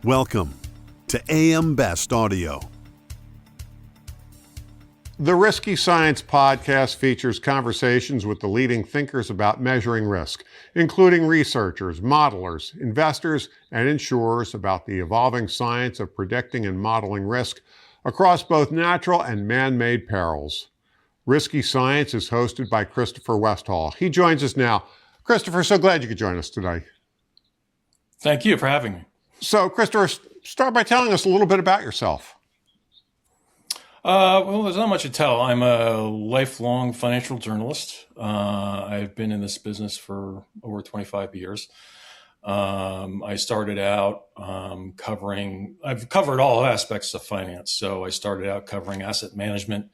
Welcome to AM Best Audio. The Risky Science podcast features conversations with the leading thinkers about measuring risk, including researchers, modelers, investors, and insurers about the evolving science of predicting and modeling risk across both natural and man-made perils. Risky Science is hosted by Christopher Westfall. He joins us now. Christopher, so glad you could join us today. Thank you for having me. So, Christopher, start by telling us a little bit about yourself. Well, there's not much to tell. I'm a lifelong financial journalist. I've been in this business for over 25 years. I started out I've covered all aspects of finance. So I started out covering asset management,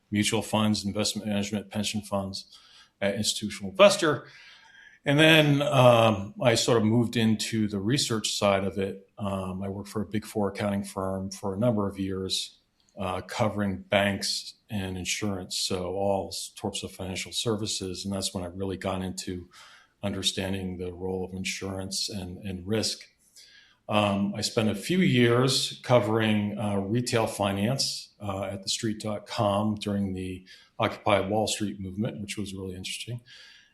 mutual funds, investment management, pension funds, institutional investor. And then I sort of moved into the research side of it. I worked for a Big Four accounting firm for a number of years, covering banks and insurance, so all sorts of financial services. And that's when I really got into understanding the role of insurance and risk. I spent a few years covering retail finance at thestreet.com during the Occupy Wall Street movement, which was really interesting.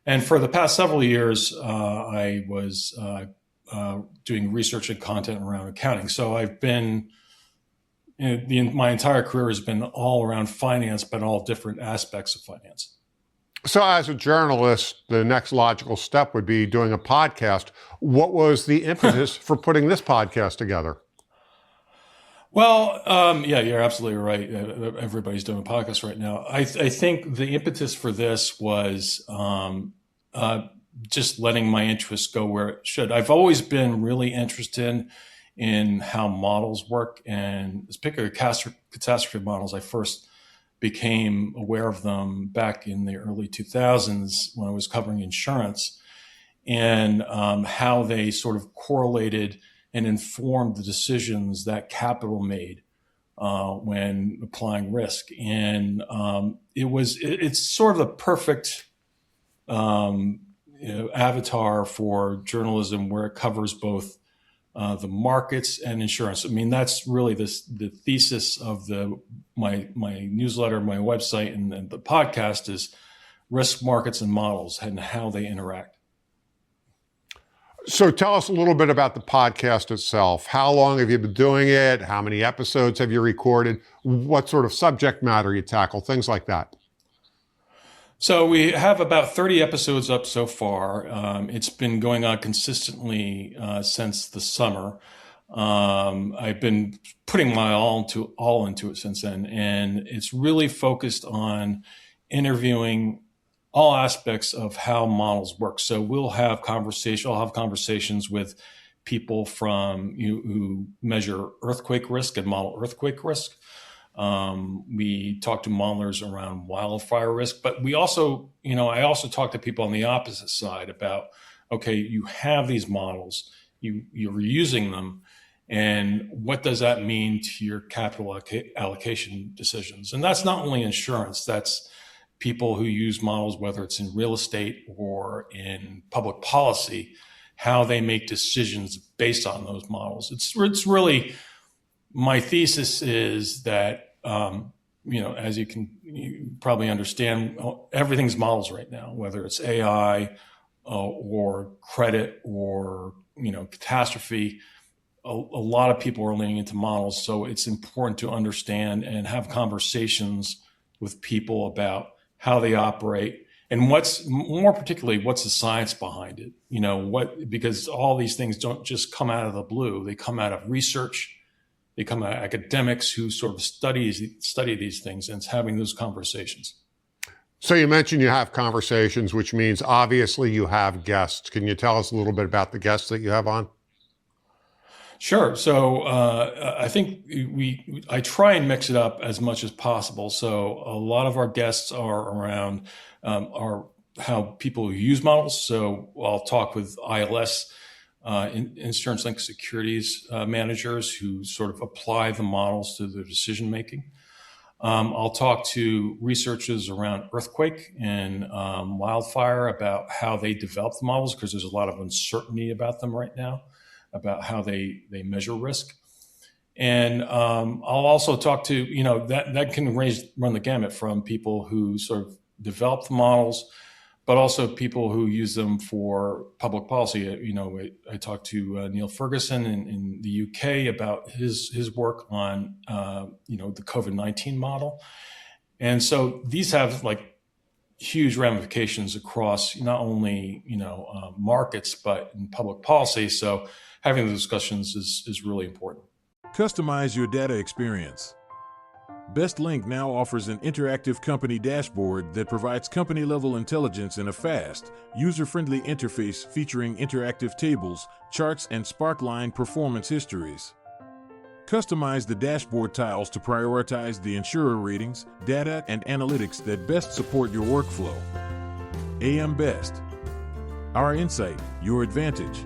And for the past several years, I was doing research and content around accounting. So I've been, my entire career has been all around finance, but all different aspects of finance. So as a journalist, the next logical step would be doing a podcast. What was the impetus for putting this podcast together? Well, yeah, you're absolutely right. Everybody's doing a podcast right now. I think the impetus for this was just letting my interest go where it should. I've always been really interested in how models work, and particularly catastrophe models. I first became aware of them back in the early 2000s when I was covering insurance, and how they sort of correlated and informed the decisions that capital made when applying risk. And it's sort of the perfect avatar for journalism, where it covers both the markets and insurance. I mean, that's really the thesis of my newsletter, my website, and the podcast is risk, markets, and models and how they interact. So tell us a little bit about the podcast itself. How long have you been doing it? How many episodes have you recorded? What sort of subject matter you tackle? Things like that. So we have about 30 episodes up so far. It's been going on consistently since the summer. I've been putting my all into it since then, and it's really focused on interviewing all aspects of how models work. So I'll have conversations with people who measure earthquake risk and model earthquake risk. We talk to modelers around wildfire risk, but I also talk to people on the opposite side about, okay, you have these models, you're using them, and what does that mean to your capital allocation decisions? And that's not only insurance, that's people who use models, whether it's in real estate or in public policy, how they make decisions based on those models. It's really, my thesis is that, as you probably understand, everything's models right now, whether it's AI or credit or, catastrophe. A lot of people are leaning into models. So it's important to understand and have conversations with people about how they operate, and what's the science behind it? Because all these things don't just come out of the blue. They come out of research. They come out of academics who sort of study these things, and it's having those conversations. So you mentioned you have conversations, which means obviously you have guests. Can you tell us a little bit about the guests that you have on? Sure. So I think I try and mix it up as much as possible. So a lot of our guests are around how people use models. So I'll talk with ILS, insurance-linked securities managers who sort of apply the models to their decision making. I'll talk to researchers around earthquake and wildfire about how they develop the models, because there's a lot of uncertainty about them right now. about how they measure risk. And I'll also talk to, that can run the gamut from people who sort of develop the models, but also people who use them for public policy. I talked to Neil Ferguson in the UK about his work on, the COVID-19 model. And so these have like huge ramifications across not only, markets, but in public policy. So having the discussions is really important. Customize your data experience. BestLink now offers an interactive company dashboard that provides company-level intelligence in a fast, user-friendly interface featuring interactive tables, charts, and Sparkline performance histories. Customize the dashboard tiles to prioritize the insurer ratings, data, and analytics that best support your workflow. AM Best. Our insight, your advantage.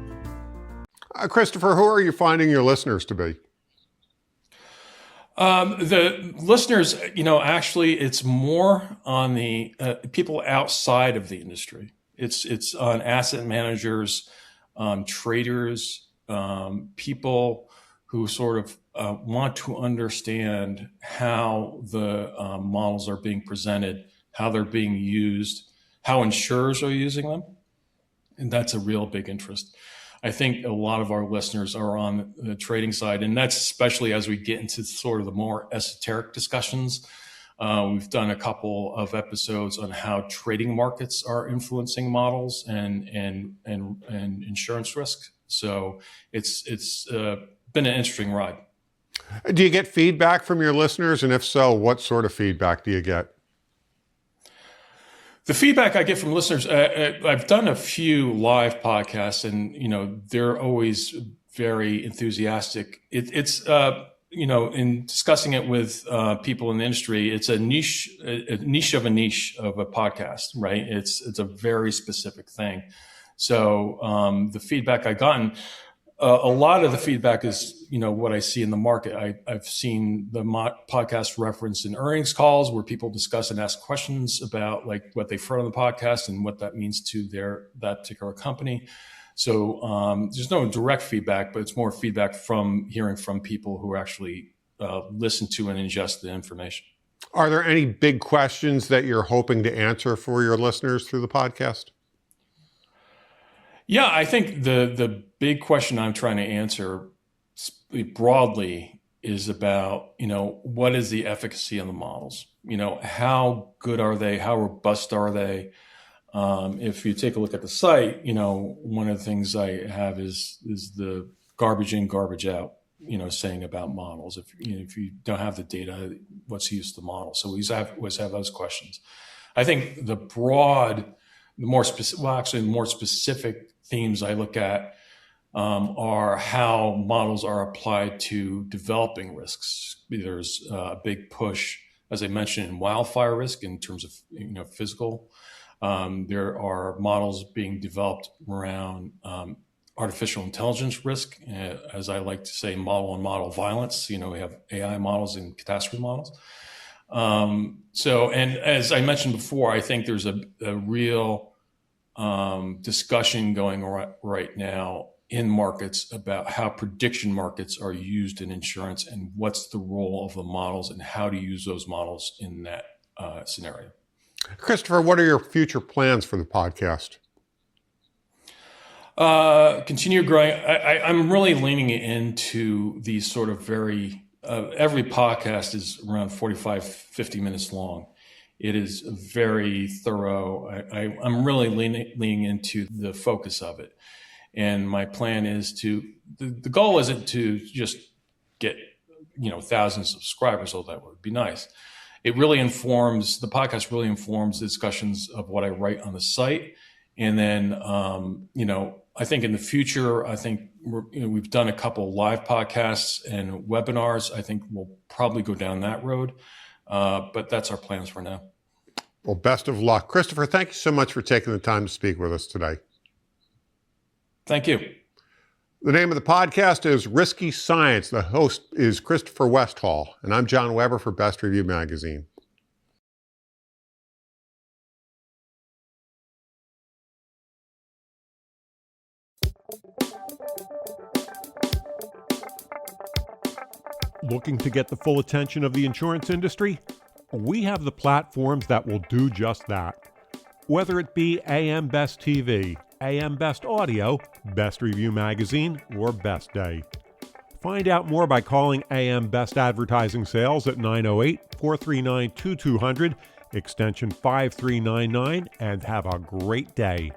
Christopher, who are you finding your listeners to be? The listeners, actually, it's more on the people outside of the industry. It's on asset managers, traders, people who sort of want to understand how the models are being presented, how they're being used, how insurers are using them. And that's a real big interest. I think a lot of our listeners are on the trading side, and that's especially as we get into sort of the more esoteric discussions. We've done a couple of episodes on how trading markets are influencing models and insurance risk. So it's been an interesting ride. Do you get feedback from your listeners? And if so, what sort of feedback do you get? The feedback I get from listeners, I've done a few live podcasts, and they're always very enthusiastic. It's in discussing it with people in the industry, it's a niche of a podcast, right? It's a very specific thing. So the feedback I've gotten, a lot of the feedback is, what I see in the market. I've seen the podcast referenced in earnings calls where people discuss and ask questions about like what they've heard on the podcast and what that means to that particular company. So there's no direct feedback, but it's more feedback from hearing from people who actually listen to and ingest the information. Are there any big questions that you're hoping to answer for your listeners through the podcast? Yeah, I think the big question I'm trying to answer broadly is about, what is the efficacy of the models? How good are they? How robust are they? If you take a look at the site, one of the things I have is the garbage in, garbage out, saying about models. If you don't have the data, what's the use of the model? So we always have those questions. I think the more specific themes I look at are how models are applied to developing risks. There's a big push, as I mentioned, in wildfire risk in terms of physical. There are models being developed around artificial intelligence risk, as I like to say, model-on-model violence. We have AI models and catastrophe models. And as I mentioned before, I think there's a real discussion going right now in markets about how prediction markets are used in insurance and what's the role of the models and how to use those models in that scenario. Christopher, what are your future plans for the podcast? Continue growing. I'm really leaning into these sort of very, every podcast is around 45, 50 minutes long. It is very thorough. I'm really leaning into the focus of it. And my plan is the goal isn't to just get, thousands of subscribers, although that would be nice. The podcast really informs the discussions of what I write on the site. And then, I think in the future, we've done a couple live podcasts and webinars. I think we'll probably go down that road. But that's our plans for now. Well, best of luck. Christopher, thank you so much for taking the time to speak with us today. Thank you. The name of the podcast is Risky Science. The host is Christopher Westfall, and I'm John Weber for Best Review Magazine. Looking to get the full attention of the insurance industry? We have the platforms that will do just that. Whether it be AM Best TV, AM Best Audio, Best Review Magazine, or Best Day. Find out more by calling AM Best Advertising Sales at 908-439-2200, extension 5399, and have a great day.